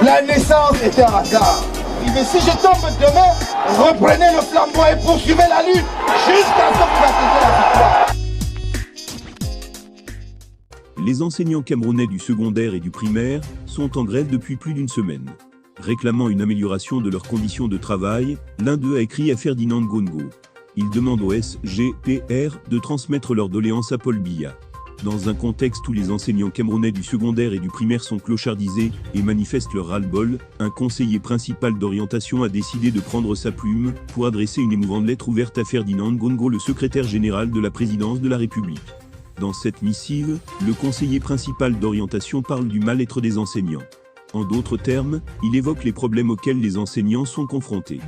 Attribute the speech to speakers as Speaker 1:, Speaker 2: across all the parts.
Speaker 1: La naissance était un hasard. Il dit, si je tombe demain, reprenez le flambeau et poursuivez la lutte jusqu'à ce que vous atteigniez la victoire.
Speaker 2: Les enseignants camerounais du secondaire et du primaire sont en grève depuis plus d'une semaine. Réclamant une amélioration de leurs conditions de travail, l'un d'eux a écrit à Ferdinand Gongo. Il demande au SGPR de transmettre leurs doléances à Paul Biya. Dans un contexte où les enseignants camerounais du secondaire et du primaire sont clochardisés et manifestent leur ras-le-bol, un conseiller principal d'orientation a décidé de prendre sa plume pour adresser une émouvante lettre ouverte à Ferdinand Gongo, le secrétaire général de la présidence de la République. Dans cette missive, le conseiller principal d'orientation parle du mal-être des enseignants. En d'autres termes, il évoque les problèmes auxquels les enseignants sont confrontés.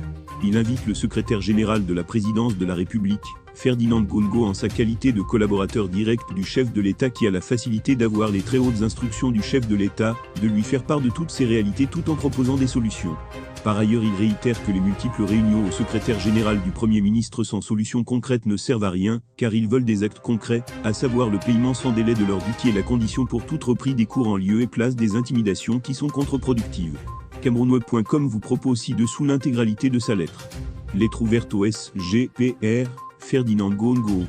Speaker 2: Il invite le secrétaire général de la présidence de la République, Ferdinand Gongo, en sa qualité de collaborateur direct du chef de l'État qui a la facilité d'avoir les très hautes instructions du chef de l'État, de lui faire part de toutes ces réalités tout en proposant des solutions. Par ailleurs, il réitère que les multiples réunions au secrétaire général du Premier ministre sans solution concrète ne servent à rien, car ils veulent des actes concrets, à savoir le paiement sans délai de leur dû qui est la condition pour toute reprise des cours en lieu et place des intimidations qui sont contre-productives. Camerounweb.com vous propose ci-dessous l'intégralité de sa lettre. Lettre ouverte au SGPR, Ferdinand Gongo.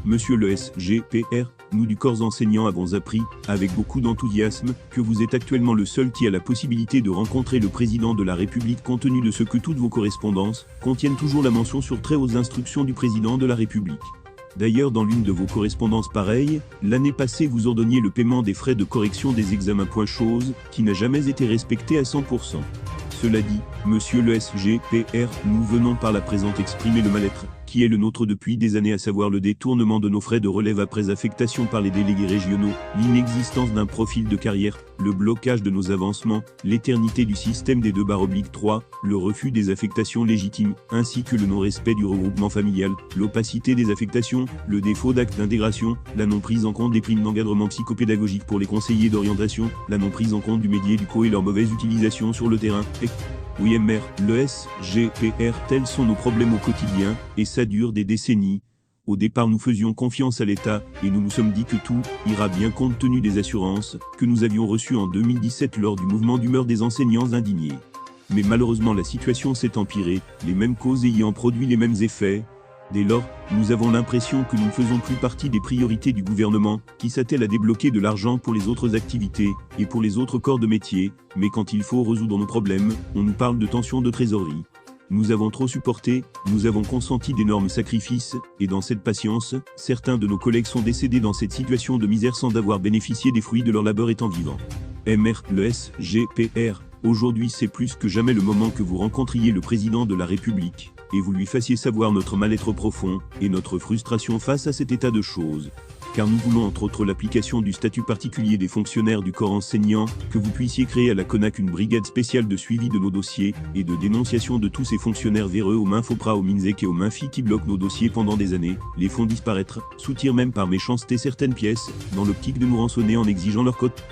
Speaker 2: Monsieur le SGPR, nous du corps enseignant avons appris, avec beaucoup d'enthousiasme, que vous êtes actuellement le seul qui a la possibilité de rencontrer le président de la République compte tenu de ce que toutes vos correspondances contiennent toujours la mention sur très hautes instructions du président de la République. D'ailleurs, dans l'une de vos correspondances pareilles, l'année passée vous ordonniez le paiement des frais de correction des examens, chose qui n'a jamais été respectée à 100%. Cela dit, monsieur le SGPR, nous venons par la présente exprimer le mal-être qui est le nôtre depuis des années, à savoir le détournement de nos frais de relève après affectation par les délégués régionaux, l'inexistence d'un profil de carrière, le blocage de nos avancements, l'éternité du système des 2/3, le refus des affectations légitimes, ainsi que le non-respect du regroupement familial, l'opacité des affectations, le défaut d'acte d'intégration, la non-prise en compte des primes d'encadrement psychopédagogique pour les conseillers d'orientation, la non-prise en compte du médier du co et leur mauvaise utilisation sur le terrain, et... Oui MR, le SGPR, tels sont nos problèmes au quotidien, et ça dure des décennies. Au départ nous faisions confiance à l'État, et nous nous sommes dit que tout ira bien compte tenu des assurances que nous avions reçues en 2017 lors du mouvement d'humeur des enseignants indignés. Mais malheureusement la situation s'est empirée, les mêmes causes ayant produit les mêmes effets. Dès lors, nous avons l'impression que nous ne faisons plus partie des priorités du gouvernement, qui s'attelle à débloquer de l'argent pour les autres activités, et pour les autres corps de métier, mais quand il faut résoudre nos problèmes, on nous parle de tension de trésorerie. Nous avons trop supporté, nous avons consenti d'énormes sacrifices, et dans cette patience, certains de nos collègues sont décédés dans cette situation de misère sans avoir bénéficié des fruits de leur labeur étant vivants. MR, le SGPR, aujourd'hui c'est plus que jamais le moment que vous rencontriez le président de la République, et vous lui fassiez savoir notre mal-être profond, et notre frustration face à cet état de choses. Car nous voulons entre autres l'application du statut particulier des fonctionnaires du corps enseignant, que vous puissiez créer à la CONAC une brigade spéciale de suivi de nos dossiers, et de dénonciation de tous ces fonctionnaires véreux aux mains FOPRA, aux MINSEC et aux MINFI qui bloquent nos dossiers pendant des années, les font disparaître, soutirent même par méchanceté certaines pièces, dans l'optique de nous rançonner en exigeant leur cote.